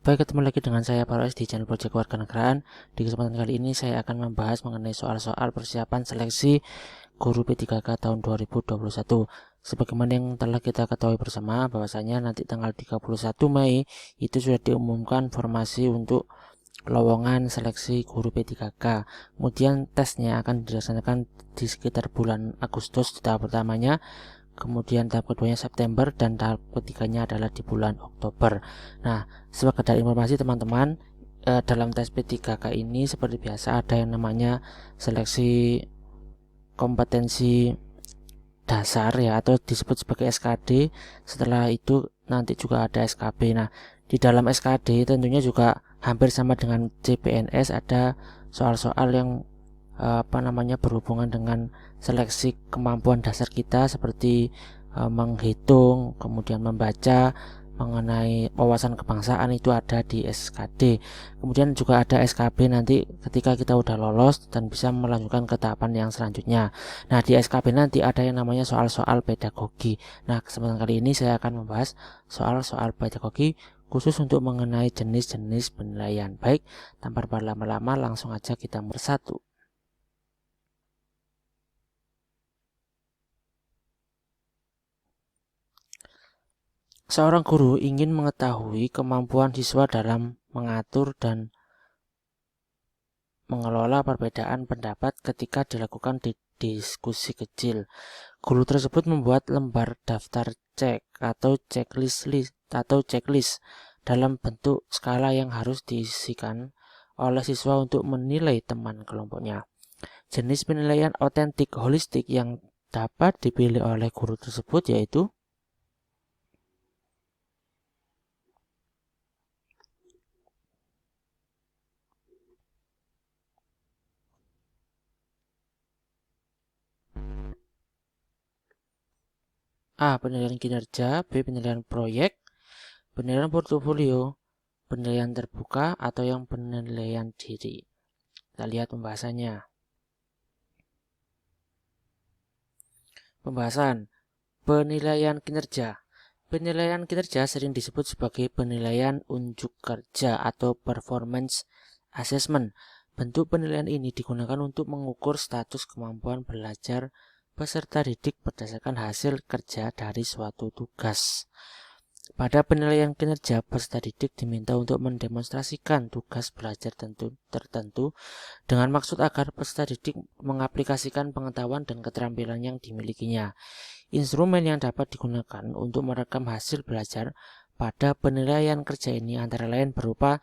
Baik, ketemu lagi dengan saya Paroes di channel Project Kewarganegaraan. Di kesempatan kali ini saya akan membahas mengenai soal-soal persiapan seleksi guru P3K tahun 2021. Sebagaimana yang telah kita ketahui bersama bahwasanya nanti tanggal 31 Mei itu sudah diumumkan formasi untuk lowongan seleksi guru P3K. Kemudian tesnya akan dilaksanakan di sekitar bulan Agustus di tahap pertamanya. Kemudian tahap keduanya September dan tahap ketiganya adalah di bulan Oktober. Nah, sekedar informasi teman-teman, dalam tes P3K ini seperti biasa ada yang namanya seleksi kompetensi dasar ya, atau disebut sebagai SKD. Setelah itu nanti juga ada SKB. Nah, di dalam SKD tentunya juga hampir sama dengan CPNS, ada soal-soal yang berhubungan dengan seleksi kemampuan dasar kita seperti menghitung, kemudian membaca, mengenai wawasan kebangsaan itu ada di SKD. Kemudian juga ada SKB nanti ketika kita udah lolos dan bisa melanjutkan ke tahapan yang selanjutnya. Nah, di SKB nanti ada yang namanya soal-soal pedagogi. Nah, kesempatan kali ini saya akan membahas soal-soal pedagogi khusus untuk mengenai jenis-jenis penilaian. Baik, tanpa berlama-lama langsung aja kita bersatu. Seorang guru ingin mengetahui kemampuan siswa dalam mengatur dan mengelola perbedaan pendapat ketika dilakukan di diskusi kecil. Guru tersebut membuat lembar daftar cek atau checklist dalam bentuk skala yang harus diisikan oleh siswa untuk menilai teman kelompoknya. Jenis penilaian otentik holistik yang dapat dipilih oleh guru tersebut yaitu A. Penilaian kinerja, B. Penilaian proyek, penilaian portofolio, penilaian terbuka, atau yang penilaian diri. Kita lihat pembahasannya. Pembahasan penilaian kinerja. Penilaian kinerja sering disebut sebagai penilaian unjuk kerja atau performance assessment. Bentuk penilaian ini digunakan untuk mengukur status kemampuan belajar peserta didik berdasarkan hasil kerja dari suatu tugas. Pada penilaian kinerja, peserta didik diminta untuk mendemonstrasikan tugas belajar tertentu dengan maksud agar peserta didik mengaplikasikan pengetahuan dan keterampilan yang dimilikinya. Instrumen yang dapat digunakan untuk merekam hasil belajar pada penilaian kerja ini antara lain berupa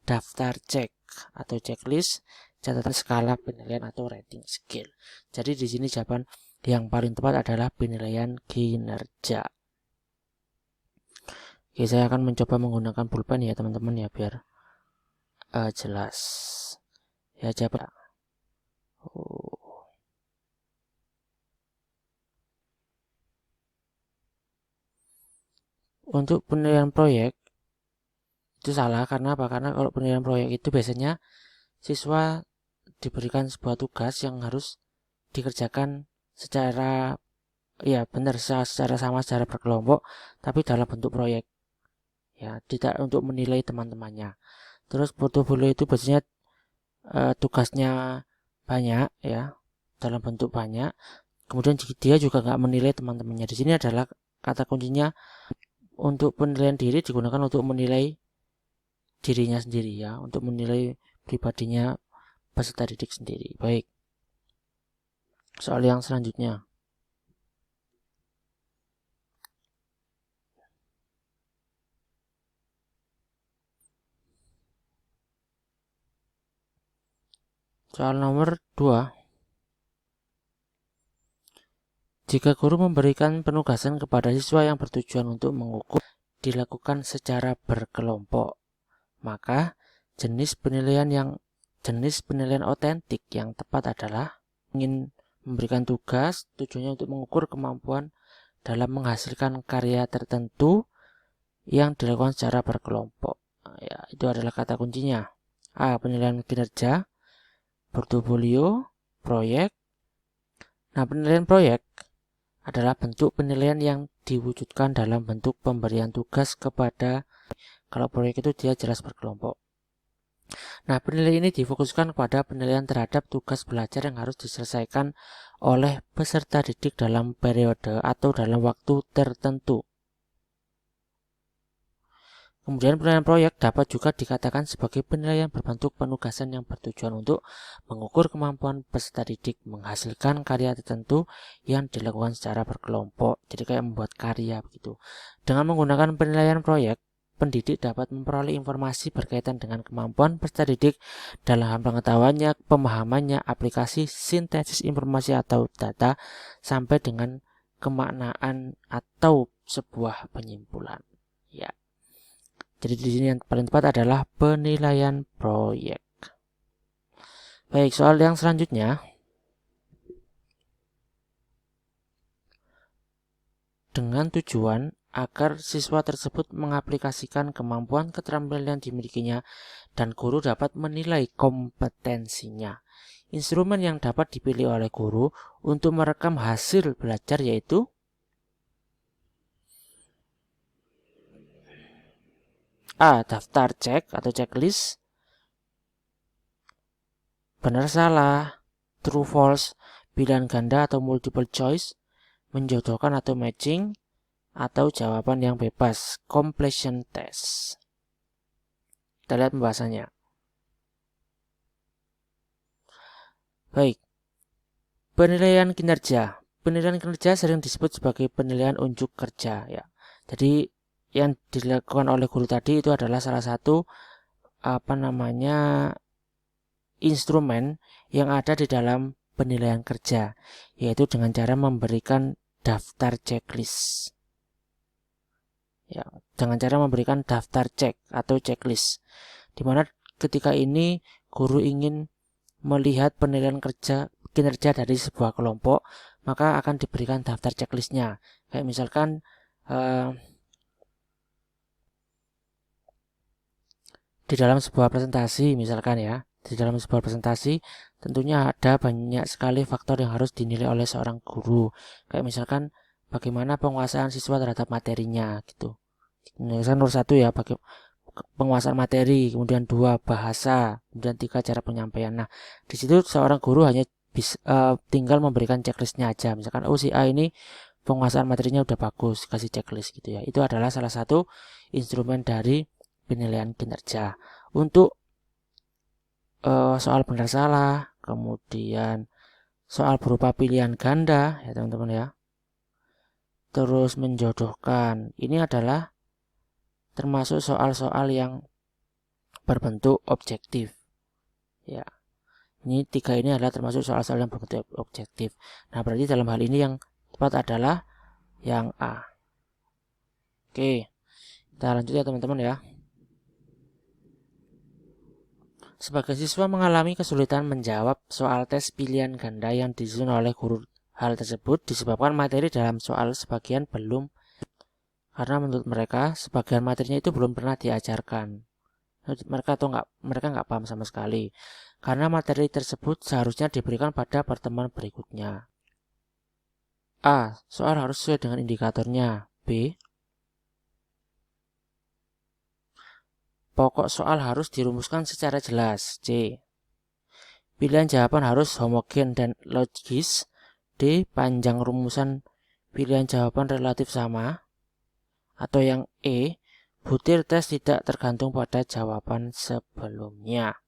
daftar cek atau checklist, catatan skala penilaian atau rating scale. Jadi di sini jawaban yang paling tepat adalah penilaian kinerja. Oke, saya akan mencoba menggunakan pulpen ya teman-teman ya biar jelas. Ya coba. Untuk penilaian proyek itu salah karena apa? Karena kalau penilaian proyek itu biasanya siswa diberikan sebuah tugas yang harus dikerjakan secara secara sama, secara berkelompok, tapi dalam bentuk proyek ya, tidak untuk menilai teman-temannya. Terus portofolio itu biasanya tugasnya banyak ya, dalam bentuk banyak, kemudian dia juga nggak menilai teman-temannya. Di sini adalah kata kuncinya, untuk penilaian diri digunakan untuk menilai dirinya sendiri ya, untuk menilai pribadinya peserta didik sendiri. Baik, soal yang selanjutnya. Soal nomor 2. Jika guru memberikan penugasan kepada siswa yang bertujuan untuk mengukur dilakukan secara berkelompok, maka jenis penilaian otentik yang tepat adalah ingin memberikan tugas tujuannya untuk mengukur kemampuan dalam menghasilkan karya tertentu yang dilakukan secara berkelompok. Ya, itu adalah kata kuncinya. A. Penilaian kinerja, portofolio, proyek. Nah, penilaian proyek adalah bentuk penilaian yang diwujudkan dalam bentuk pemberian tugas kepada Kalau proyek itu dia jelas berkelompok. Nah, penilaian ini difokuskan kepada penilaian terhadap tugas belajar yang harus diselesaikan oleh peserta didik dalam periode atau dalam waktu tertentu. Kemudian penilaian proyek dapat juga dikatakan sebagai penilaian berbentuk penugasan yang bertujuan untuk mengukur kemampuan peserta didik menghasilkan karya tertentu yang dilakukan secara berkelompok. Jadi kayak membuat karya begitu. Dengan menggunakan penilaian proyek, pendidik dapat memperoleh informasi berkaitan dengan kemampuan peserta didik dalam hal pengetahuannya, pemahamannya, aplikasi, sintesis informasi atau data, sampai dengan kemaknaan atau sebuah penyimpulan. Ya. Jadi di sini yang paling tepat adalah penilaian proyek. Baik, soal yang selanjutnya. Dengan tujuan agar siswa tersebut mengaplikasikan kemampuan keterampilan yang dimilikinya dan guru dapat menilai kompetensinya. Instrumen yang dapat dipilih oleh guru untuk merekam hasil belajar yaitu A. Daftar cek atau checklist, benar salah, true false, pilihan ganda atau multiple choice, menjodohkan atau matching, atau jawaban yang bebas, completion test. Kita lihat pembahasannya. Baik, penilaian kinerja. Penilaian kinerja sering disebut sebagai penilaian unjuk kerja, ya. Jadi yang dilakukan oleh guru tadi itu adalah salah satu instrumen yang ada di dalam penilaian kerja, yaitu dengan cara memberikan daftar checklist. Ya, dengan cara memberikan daftar cek atau checklist, di mana ketika ini guru ingin melihat penilaian kinerja dari sebuah kelompok, maka akan diberikan daftar checklistnya. Kayak misalkan di dalam sebuah presentasi, misalkan ya, di dalam sebuah presentasi tentunya ada banyak sekali faktor yang harus dinilai oleh seorang guru. Kayak misalkan bagaimana penguasaan siswa terhadap materinya gitu. Misalkan nomor 1 ya, penguasaan materi, kemudian 2 bahasa, kemudian 3 cara penyampaian. Nah, di situ seorang guru hanya tinggal memberikan checklistnya aja. Misalkan si A ini penguasaan materinya udah bagus, kasih checklist gitu ya. Itu adalah salah satu instrumen dari penilaian kinerja. Untuk soal benar salah, kemudian soal berupa pilihan ganda ya teman-teman ya, terus menjodohkan, ini adalah termasuk soal-soal yang berbentuk objektif ya. Ini 3 ini adalah termasuk soal-soal yang berbentuk objektif. Nah, berarti dalam hal ini yang tepat adalah yang A. Oke, kita lanjut ya teman-teman ya. Sebagai siswa mengalami kesulitan menjawab soal tes pilihan ganda yang disusun oleh guru. Hal tersebut disebabkan materi dalam soal sebagian belum, karena menurut mereka sebagian materinya itu belum pernah diajarkan. Mereka nggak paham sama sekali. Karena materi tersebut seharusnya diberikan pada pertemuan berikutnya. A. Soal harus sesuai dengan indikatornya. B. Pokok soal harus dirumuskan secara jelas. C. Pilihan jawaban harus homogen dan logis. D. Panjang rumusan pilihan jawaban relatif sama. Atau yang E. Butir tes tidak tergantung pada jawaban sebelumnya.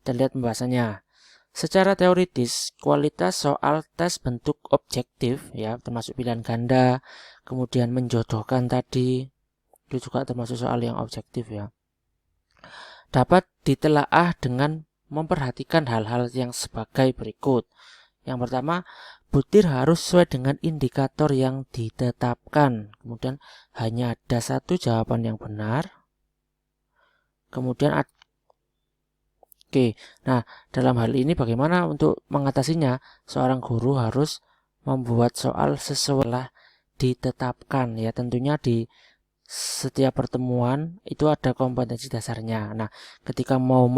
Kita lihat pembahasannya. Secara teoritis, kualitas soal tes bentuk objektif ya, termasuk pilihan ganda, kemudian menjodohkan tadi, itu juga termasuk soal yang objektif ya, dapat ditelaah dengan memperhatikan hal-hal yang sebagai berikut. Yang pertama, butir harus sesuai dengan indikator yang ditetapkan. Kemudian hanya ada satu jawaban yang benar. Kemudian nah dalam hal ini bagaimana untuk mengatasinya? Seorang guru harus membuat soal sesuai ditetapkan ya, tentunya di setiap pertemuan itu ada kompetensi dasarnya. Nah, ketika mau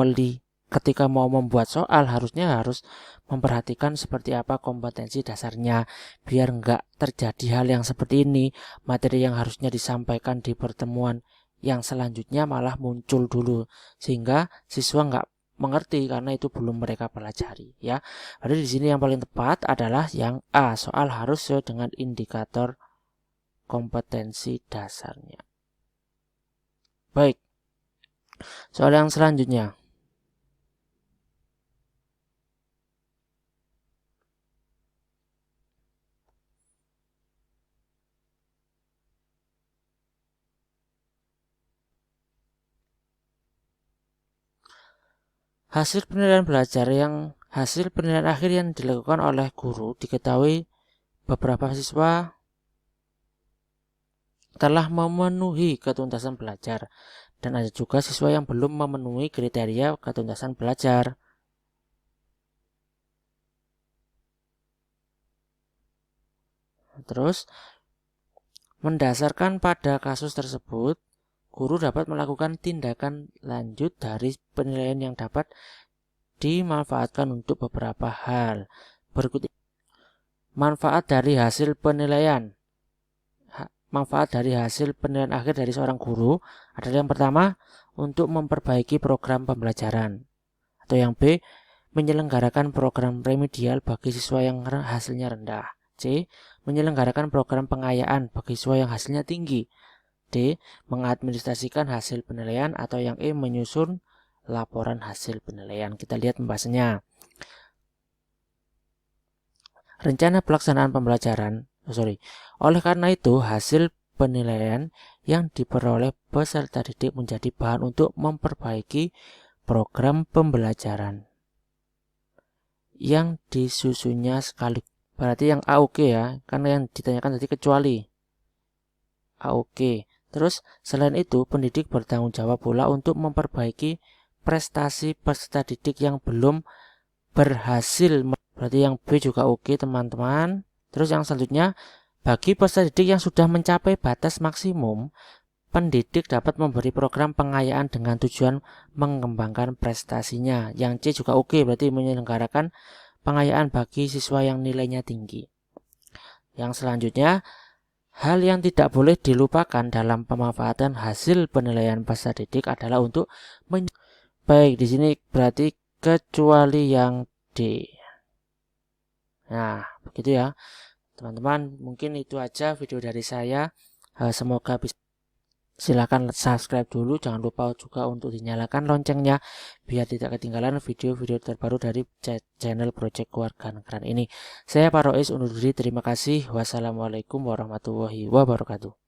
membuat soal harusnya harus memperhatikan seperti apa kompetensi dasarnya, biar nggak terjadi hal yang seperti ini. Materi yang harusnya disampaikan di pertemuan yang selanjutnya malah muncul dulu, sehingga siswa nggak mengerti karena itu belum mereka pelajari ya. Jadi di sini yang paling tepat adalah yang A, soal harus sesuai dengan indikator kompetensi dasarnya. Baik, soal yang selanjutnya. Hasil penilaian akhir yang dilakukan oleh guru diketahui beberapa siswa telah memenuhi ketuntasan belajar dan ada juga siswa yang belum memenuhi kriteria ketuntasan belajar. Terus, mendasarkan pada kasus tersebut, guru dapat melakukan tindakan lanjut dari penilaian yang dapat dimanfaatkan untuk beberapa hal. Berikut manfaat dari hasil penilaian. Manfaat dari hasil penilaian akhir dari seorang guru adalah yang pertama, untuk memperbaiki program pembelajaran. Atau yang B, menyelenggarakan program remedial bagi siswa yang hasilnya rendah. C, menyelenggarakan program pengayaan bagi siswa yang hasilnya tinggi. D, mengadministrasikan hasil penilaian. Atau yang E, menyusun laporan hasil penilaian. Kita lihat pembahasannya. Rencana pelaksanaan pembelajaran. Oleh karena itu, hasil penilaian yang diperoleh peserta didik menjadi bahan untuk memperbaiki program pembelajaran yang disusunnya sekali. Berarti yang A oke ya, karena yang ditanyakan tadi kecuali A oke. Terus selain itu, pendidik bertanggung jawab pula untuk memperbaiki prestasi peserta didik yang belum berhasil. Berarti yang B juga oke teman-teman. Terus yang selanjutnya, bagi peserta didik yang sudah mencapai batas maksimum, pendidik dapat memberi program pengayaan dengan tujuan mengembangkan prestasinya. Yang C juga oke, berarti menyelenggarakan pengayaan bagi siswa yang nilainya tinggi. Yang selanjutnya, hal yang tidak boleh dilupakan dalam pemanfaatan hasil penilaian peserta didik adalah untuk baik, di sini berarti kecuali yang D. Nah, begitu ya. Teman-teman, mungkin itu aja video dari saya. Semoga bisa. Silakan subscribe dulu, jangan lupa juga untuk dinyalakan loncengnya biar tidak ketinggalan video-video terbaru dari channel Project Kewarganegaraan ini. Saya Pak Rois undur diri, terima kasih. Wassalamualaikum warahmatullahi wabarakatuh.